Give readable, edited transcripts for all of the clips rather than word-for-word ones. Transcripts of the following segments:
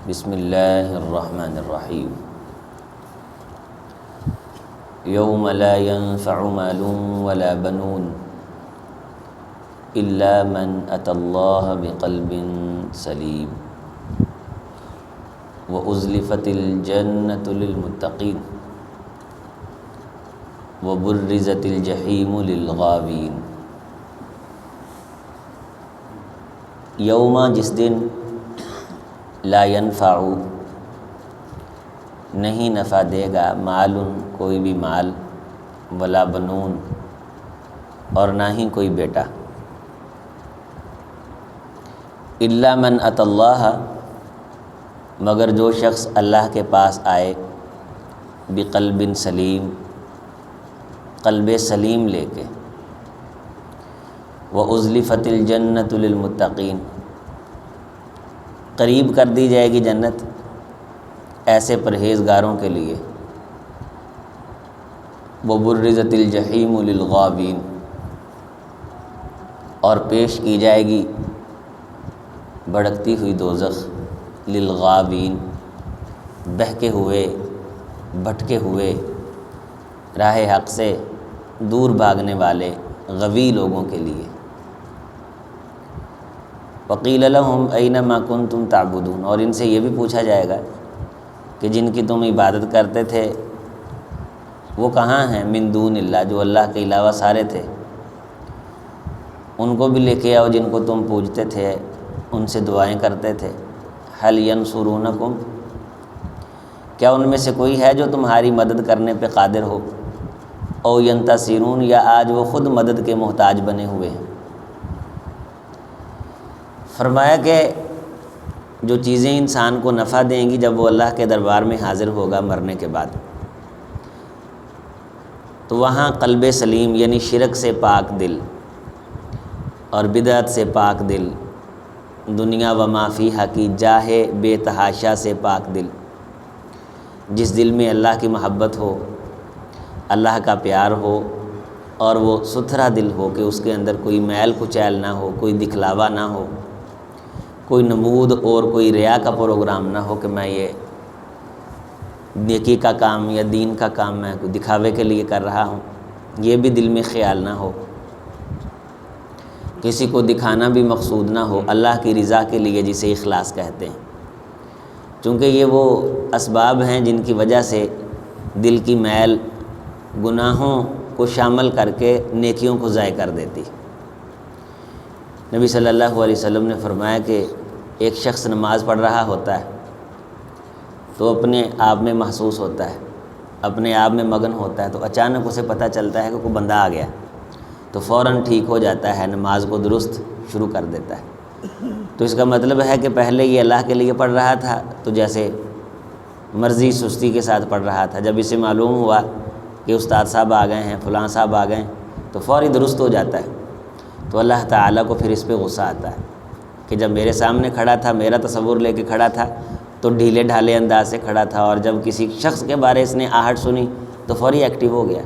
بسم اللہ الرحمن الرحیم یوم لا ينفع مال ولا بنون الا من اتى اللہ بقلب سلیم وازلفت الجنۃ للمتقین وبرزت الجحیم للغاوین۔ یوم جس دن، لا ينفع نہیں نفع دے گا، مال کوئی بھی مال، ولا بنون اور نہ ہی کوئی بیٹا، الا من اتى اللہ مگر جو شخص اللہ کے پاس آئے، بقلب سلیم قلب سلیم لے کے، وازلفت الجنۃ للمتقین قریب کر دی جائے گی جنت ایسے پرہیزگاروں کے لیے، وبرزت الجحیم للغاوین اور پیش کی جائے گی بھڑکتی ہوئی دوزخ، للغاوین بہکے ہوئے بھٹکے ہوئے راہ حق سے دور بھاگنے والے غوی لوگوں کے لیے۔ وقیل لہم این ما کنتم تعبدون اور ان سے یہ بھی پوچھا جائے گا کہ جن کی تم عبادت کرتے تھے وہ کہاں ہیں، من دون اللہ جو اللہ کے علاوہ سارے تھے، ان کو بھی لے کے آؤ جن کو تم پوجتے تھے، ان سے دعائیں کرتے تھے۔ هل ینصرونکم کیا ان میں سے کوئی ہے جو تمہاری مدد کرنے پہ قادر ہو، او ینتصرون یا آج وہ خود مدد کے محتاج بنے ہوئے ہیں۔ فرمایا کہ جو چیزیں انسان کو نفع دیں گی جب وہ اللہ کے دربار میں حاضر ہوگا مرنے کے بعد، تو وہاں قلب سلیم یعنی شرک سے پاک دل اور بدعت سے پاک دل، دنیا و ما فیہا کی جاہ بے تحاشا سے پاک دل، جس دل میں اللہ کی محبت ہو، اللہ کا پیار ہو اور وہ ستھرا دل ہو کہ اس کے اندر کوئی میل کچیل نہ ہو، کوئی دکھلاوا نہ ہو، کوئی نمود اور کوئی ریا کا پروگرام نہ ہو کہ میں یہ نیکی کا کام یا دین کا کام میں کوئی دکھاوے کے لیے کر رہا ہوں، یہ بھی دل میں خیال نہ ہو، کسی کو دکھانا بھی مقصود نہ ہو، اللہ کی رضا کے لیے جسے اخلاص کہتے ہیں، چونکہ یہ وہ اسباب ہیں جن کی وجہ سے دل کی میل گناہوں کو شامل کر کے نیکیوں کو ضائع کر دیتی۔ نبی صلی اللہ علیہ وسلم نے فرمایا کہ ایک شخص نماز پڑھ رہا ہوتا ہے تو اپنے آپ میں محسوس ہوتا ہے، اپنے آپ میں مگن ہوتا ہے، تو اچانک اسے پتہ چلتا ہے کہ کوئی بندہ آ گیا تو فوراً ٹھیک ہو جاتا ہے، نماز کو درست شروع کر دیتا ہے۔ تو اس کا مطلب ہے کہ پہلے یہ اللہ کے لیے پڑھ رہا تھا تو جیسے مرضی سستی کے ساتھ پڑھ رہا تھا، جب اسے معلوم ہوا کہ استاد صاحب آ گئے ہیں، فلاں صاحب آ گئے ہیں، تو فوری درست ہو جاتا ہے۔ تو اللہ تعالیٰ کو پھر اس پہ غصہ آتا ہے کہ جب میرے سامنے کھڑا تھا، میرا تصور لے کے کھڑا تھا تو ڈھیلے ڈھالے انداز سے کھڑا تھا، اور جب کسی شخص کے بارے اس نے آہٹ سنی تو فوری ایکٹیو ہو گیا۔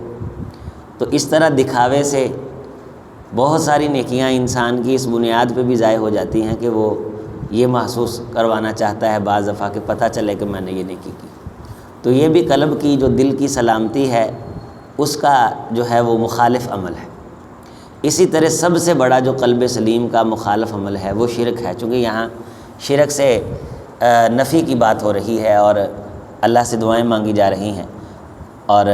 تو اس طرح دکھاوے سے بہت ساری نیکیاں انسان کی اس بنیاد پہ بھی ضائع ہو جاتی ہیں کہ وہ یہ محسوس کروانا چاہتا ہے بعض دفعہ کہ پتہ چلے کہ میں نے یہ نیکی کی۔ تو یہ بھی قلب کی جو دل کی سلامتی ہے اس کا جو ہے وہ مخالف عمل ہے۔ اسی طرح سب سے بڑا جو قلب سلیم کا مخالف عمل ہے وہ شرک ہے، چونکہ یہاں شرک سے نفی کی بات ہو رہی ہے اور اللہ سے دعائیں مانگی جا رہی ہیں اور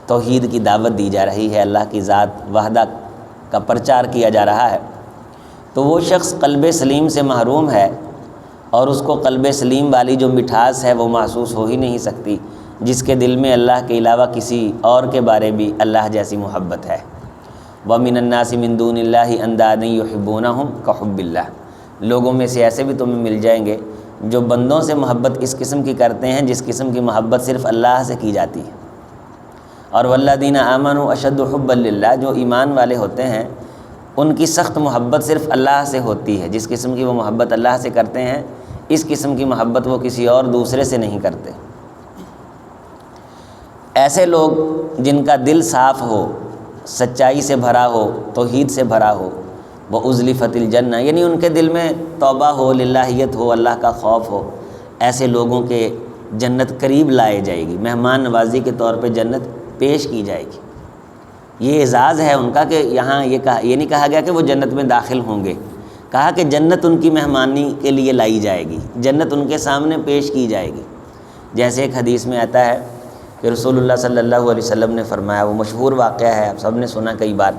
توحید کی دعوت دی جا رہی ہے، اللہ کی ذات وحدہ کا پرچار کیا جا رہا ہے۔ تو وہ شخص قلب سلیم سے محروم ہے اور اس کو قلب سلیم والی جو مٹھاس ہے وہ محسوس ہو ہی نہیں سکتی، جس کے دل میں اللہ کے علاوہ کسی اور کے بارے بھی اللہ جیسی محبت ہے۔ وَمِنَ النَّاسِ مِن دُونِ اللَّهِ أَنْدَادًا يُحِبُّونَهُمْ كَحُبِّ اللَّهِ لوگوں میں سے ایسے بھی تمہیں مل جائیں گے جو بندوں سے محبت اس قسم کی کرتے ہیں جس قسم کی محبت صرف اللہ سے کی جاتی ہے۔ اور وَالَّذِينَ آمَنُوا أَشَدُّ حُبًّا لِلَّهِ جو ایمان والے ہوتے ہیں ان کی سخت محبت صرف اللہ سے ہوتی ہے، جس قسم کی وہ محبت اللہ سے کرتے ہیں اس قسم کی محبت وہ کسی اور دوسرے سے نہیں کرتے۔ ایسے لوگ جن کا دل صاف ہو، سچائی سے بھرا ہو، توحید سے بھرا ہو، وہ ازلفت الجنہ یعنی ان کے دل میں توبہ ہو، للہیت ہو، اللہ کا خوف ہو، ایسے لوگوں کے جنت قریب لائے جائے گی، مہمان نوازی کے طور پہ جنت پیش کی جائے گی۔ یہ اعزاز ہے ان کا کہ یہاں یہ نہیں کہا گیا کہ وہ جنت میں داخل ہوں گے، کہا کہ جنت ان کی مہمانی کے لیے لائی جائے گی، جنت ان کے سامنے پیش کی جائے گی۔ جیسے ایک حدیث میں آتا ہے کہ رسول اللہ صلی اللہ علیہ وسلم نے فرمایا، وہ مشہور واقعہ ہے، آپ سب نے سنا کئی بار،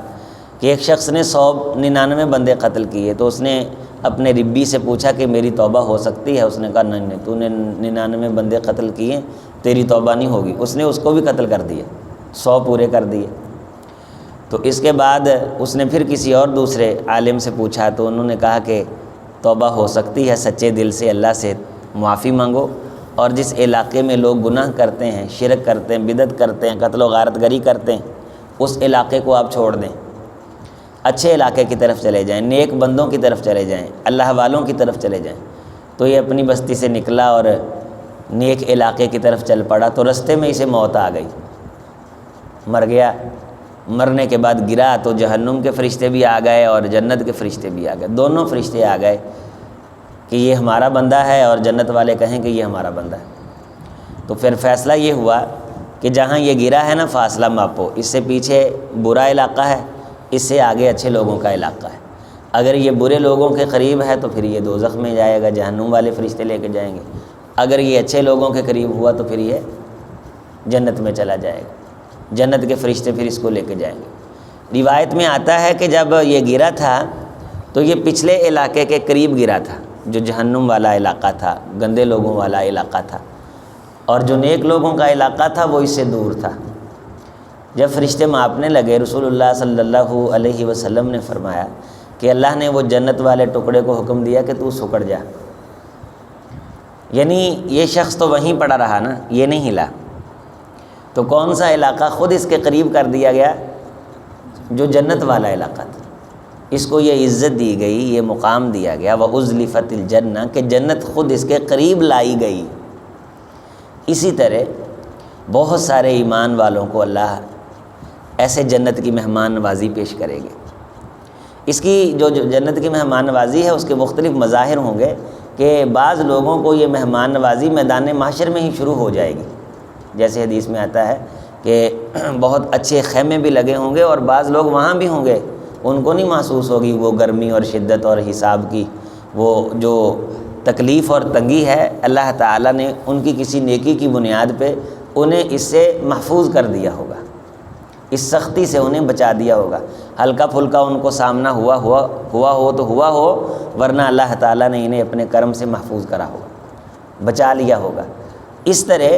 کہ ایک شخص نے 199 بندے قتل کیے، تو اس نے اپنے ربی سے پوچھا کہ میری توبہ ہو سکتی ہے؟ اس نے کہا نہیں، تو نے 99 بندے قتل کیے، تیری توبہ نہیں ہوگی۔ اس نے اس کو بھی قتل کر دیا، 100 پورے کر دیے۔ تو اس کے بعد اس نے پھر کسی اور دوسرے عالم سے پوچھا، تو انہوں نے کہا کہ توبہ ہو سکتی ہے، سچے دل سے اللہ سے معافی مانگو، اور جس علاقے میں لوگ گناہ کرتے ہیں، شرک کرتے ہیں، بدعت کرتے ہیں، قتل و غارت گری کرتے ہیں، اس علاقے کو آپ چھوڑ دیں، اچھے علاقے کی طرف چلے جائیں، نیک بندوں کی طرف چلے جائیں، اللہ والوں کی طرف چلے جائیں۔ تو یہ اپنی بستی سے نکلا اور نیک علاقے کی طرف چل پڑا، تو رستے میں اسے موت آ گئی، مر گیا۔ مرنے کے بعد گرا تو جہنم کے فرشتے بھی آ گئے اور جنت کے فرشتے بھی آ گئے، دونوں فرشتے آ گئے کہ یہ ہمارا بندہ ہے، اور جنت والے کہیں کہ یہ ہمارا بندہ ہے۔ تو پھر فیصلہ یہ ہوا کہ جہاں یہ گرا ہے نا، فاصلہ ماپو، اس سے پیچھے برا علاقہ ہے، اس سے آگے اچھے لوگوں کا علاقہ ہے۔ اگر یہ برے لوگوں کے قریب ہے تو پھر یہ دوزخ میں جائے گا، جہنم والے فرشتے لے کے جائیں گے۔ اگر یہ اچھے لوگوں کے قریب ہوا تو پھر یہ جنت میں چلا جائے گا، جنت کے فرشتے پھر اس کو لے کے جائیں گے۔ روایت میں آتا ہے کہ جب یہ گرا تھا تو یہ پچھلے علاقے کے قریب گرا تھا، جو جہنم والا علاقہ تھا، گندے لوگوں والا علاقہ تھا، اور جو نیک لوگوں کا علاقہ تھا وہ اس سے دور تھا۔ جب فرشتے ماپنے لگے، رسول اللہ صلی اللہ علیہ وسلم نے فرمایا کہ اللہ نے وہ جنت والے ٹکڑے کو حکم دیا کہ تو سکڑ جا، یعنی یہ شخص تو وہیں پڑا رہا نا، یہ نہیں ہلا، تو کون سا علاقہ خود اس کے قریب کر دیا گیا؟ جو جنت والا علاقہ تھا، اس کو یہ عزت دی گئی، یہ مقام دیا گیا، وَأُزْلِفَتِ الْجَنَّةُ، کہ جنت خود اس کے قریب لائی گئی۔ اسی طرح بہت سارے ایمان والوں کو اللہ ایسے جنت کی مہمان نوازی پیش کرے گے۔ اس کی جو جنت کی مہمان نوازی ہے اس کے مختلف مظاہر ہوں گے کہ بعض لوگوں کو یہ مہمان نوازی میدان محشر میں ہی شروع ہو جائے گی، جیسے حدیث میں آتا ہے کہ بہت اچھے خیمے بھی لگے ہوں گے اور بعض لوگ وہاں بھی ہوں گے، ان کو نہیں محسوس ہوگی وہ گرمی اور شدت اور حساب کی وہ جو تکلیف اور تنگی ہے، اللہ تعالیٰ نے ان کی کسی نیکی کی بنیاد پہ انہیں اس سے محفوظ کر دیا ہوگا، اس سختی سے انہیں بچا دیا ہوگا۔ ہلکا پھلکا ان کو سامنا ہوا ہو تو ہوا ہو، ورنہ اللہ تعالیٰ نے انہیں اپنے کرم سے محفوظ کرا ہوگا، بچا لیا ہوگا۔ اس طرح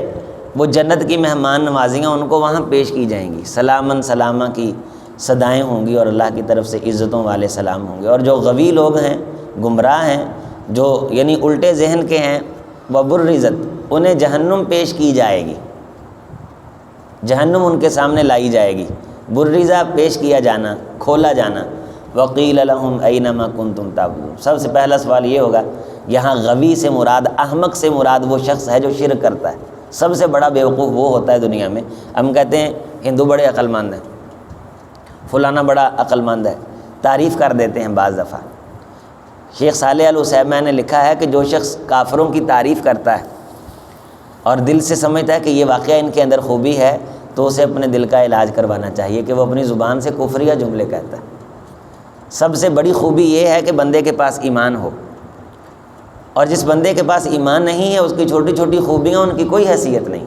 وہ جنت کی مہمان نوازیاں ان کو وہاں پیش کی جائیں گی، سلامن سلامہ کی صدائیں ہوں گی اور اللہ کی طرف سے عزتوں والے سلام ہوں گے۔ اور جو غوی لوگ ہیں، گمراہ ہیں، جو یعنی الٹے ذہن کے ہیں، وَبُرِّزَتْ، انہیں جہنم پیش کی جائے گی، جہنم ان کے سامنے لائی جائے گی۔ برزہ پیش کیا جانا، کھولا جانا۔ وَقِيلَ لَهُمْ أَيْنَ مَا كُنْتُمْ تَعْبُدُونَ، سب سے پہلا سوال یہ ہوگا، یہاں غوی سے مراد، احمق سے مراد وہ شخص ہے جو شرک کرتا ہے۔ سب سے بڑا بیوقوف وہ ہوتا ہے دنیا میں، ہم کہتے ہیں ہندو بڑے عقل مند ہیں، فلانا بڑا عقل مند ہے، تعریف کر دیتے ہیں بعض دفعہ۔ شیخ صالح العثیمین نے لکھا ہے کہ جو شخص کافروں کی تعریف کرتا ہے اور دل سے سمجھتا ہے کہ یہ واقعہ ان کے اندر خوبی ہے، تو اسے اپنے دل کا علاج کروانا چاہیے کہ وہ اپنی زبان سے کفریہ جملے کہتا ہے۔ سب سے بڑی خوبی یہ ہے کہ بندے کے پاس ایمان ہو، اور جس بندے کے پاس ایمان نہیں ہے اس کی چھوٹی چھوٹی خوبیاں ان کی کوئی حیثیت نہیں۔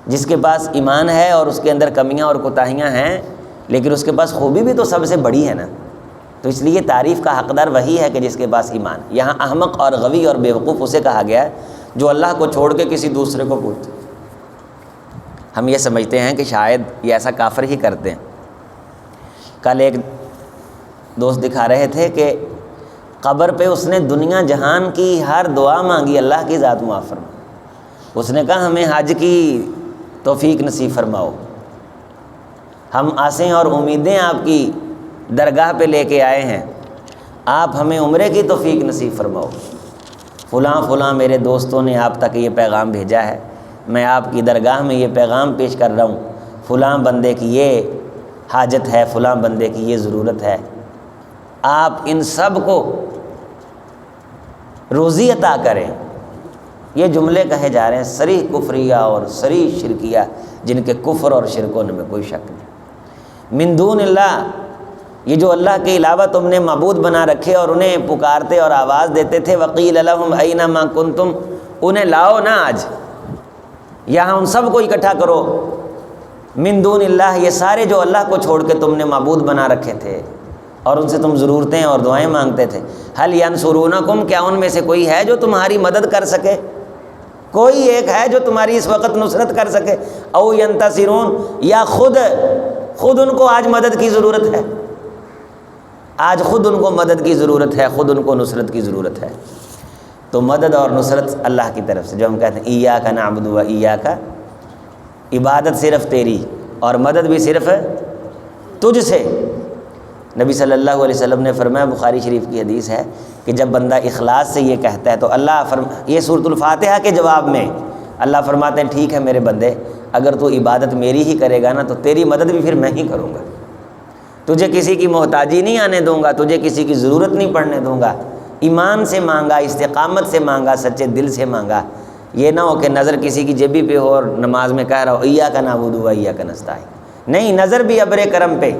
جس کے پاس ایمان ہے اور اس کے اندر کمیاں اور کوتاہیاں ہیں، لیکن اس کے پاس خوبی بھی تو سب سے بڑی ہے نا، تو اس لیے تعریف کا حقدار وہی ہے کہ جس کے پاس ایمان۔ یہاں احمق اور غوی اور بیوقوف اسے کہا گیا ہے جو اللہ کو چھوڑ کے کسی دوسرے کو پوجتے۔ ہم یہ سمجھتے ہیں کہ شاید یہ ایسا کافر ہی کرتے ہیں۔ کل ایک دوست دکھا رہے تھے کہ قبر پہ اس نے دنیا جہان کی ہر دعا مانگی، اللہ کی ذات معاف فرما۔ اس نے کہا ہمیں حج کی توفیق نصیب فرماؤ، ہم آسیں اور امیدیں آپ کی درگاہ پہ لے کے آئے ہیں، آپ ہمیں عمرے کی توفیق نصیب فرماؤ، فلاں فلاں میرے دوستوں نے آپ تک یہ پیغام بھیجا ہے، میں آپ کی درگاہ میں یہ پیغام پیش کر رہا ہوں، فلاں بندے کی یہ حاجت ہے، فلاں بندے کی یہ ضرورت ہے، آپ ان سب کو روزی عطا کریں، یہ جملے کہے جا رہے ہیں صریح کفریہ اور صریح شرکیہ، جن کے کفر اور شرک ہونے میں کوئی شک نہیں۔ من دون اللہ، یہ جو اللہ کے علاوہ تم نے معبود بنا رکھے اور انہیں پکارتے اور آواز دیتے تھے، وقیل لہم این ما کنتم، انہیں لاؤ نا آج یہاں، ان سب کو اکٹھا کرو۔ من دون اللہ، یہ سارے جو اللہ کو چھوڑ کے تم نے معبود بنا رکھے تھے اور ان سے تم ضرورتیں اور دعائیں مانگتے تھے، حل ینصرونکم، کیا ان میں سے کوئی ہے جو تمہاری مدد کر سکے؟ کوئی ایک ہے جو تمہاری اس وقت نصرت کر سکے؟ او ینتصرون، یا خود ان کو آج مدد کی ضرورت ہے، آج خود ان کو مدد کی ضرورت ہے، خود ان کو نصرت کی ضرورت ہے۔ تو مدد اور نصرت اللہ کی طرف سے، جو ہم کہتے ہیں ایاک نعبد و ایاک، عبادت صرف تیری اور مدد بھی صرف تجھ سے۔ نبی صلی اللہ علیہ وسلم نے فرمایا، بخاری شریف کی حدیث ہے کہ جب بندہ اخلاص سے یہ کہتا ہے تو یہ سورۃ الفاتحہ کے جواب میں اللہ فرماتے ہیں ٹھیک ہے میرے بندے، اگر تو عبادت میری ہی کرے گا نا تو تیری مدد بھی پھر میں ہی کروں گا، تجھے کسی کی محتاجی نہیں آنے دوں گا، تجھے کسی کی ضرورت نہیں پڑنے دوں گا۔ ایمان سے مانگا، استقامت سے مانگا، سچے دل سے مانگا، یہ نہ ہو کہ نظر کسی کی جیبی پہ ہو اور نماز میں کہہ رہا ہو ایاک نعبد و ایاک نستعین، نہیں، نظر بھی ابر کرم پہ،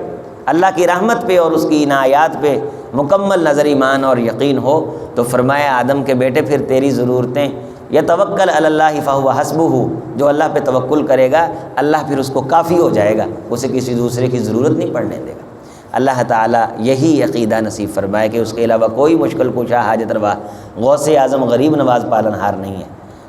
اللہ کی رحمت پہ اور اس کی عنایات پہ مکمل نظر ایمان اور یقین ہو تو فرمایا آدم کے بیٹے پھر تیری ضرورتیں، یتوکل علی اللہ فہو حسبہ، جو اللہ پہ توکل کرے گا اللہ پھر اس کو کافی ہو جائے گا، اسے کسی دوسرے کی ضرورت نہیں پڑنے دے گا۔ اللہ تعالیٰ یہی عقیدہ نصیب فرمائے کہ اس کے علاوہ کوئی مشکل کشا، حاجت روا، غوث اعظم، غریب نواز پالن ہار نہیں ہے،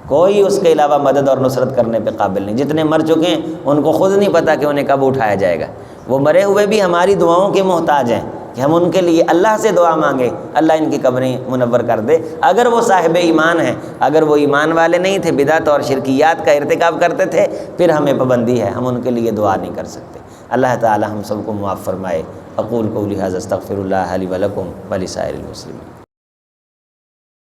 کوئی اس کے علاوہ مدد اور نصرت کرنے پہ قابل نہیں۔ جتنے مر چکے ہیں ان کو خود نہیں پتہ کہ انہیں کب اٹھایا جائے گا، وہ مرے ہوئے بھی ہماری دعاؤں کے محتاج ہیں کہ ہم ان کے لیے اللہ سے دعا مانگیں اللہ ان کی قبریں منور کر دے، اگر وہ صاحب ایمان ہیں۔ اگر وہ ایمان والے نہیں تھے، بدعت اور شرکیات کا ارتکاب کرتے تھے، پھر ہمیں پابندی ہے، ہم ان کے لیے دعا نہیں کر سکتے۔ اللہ تعالی ہم سب کو معاف فرمائے۔ اقول قولی ھذا استغفر اللہ لی ولکم ولسائر المسلمین۔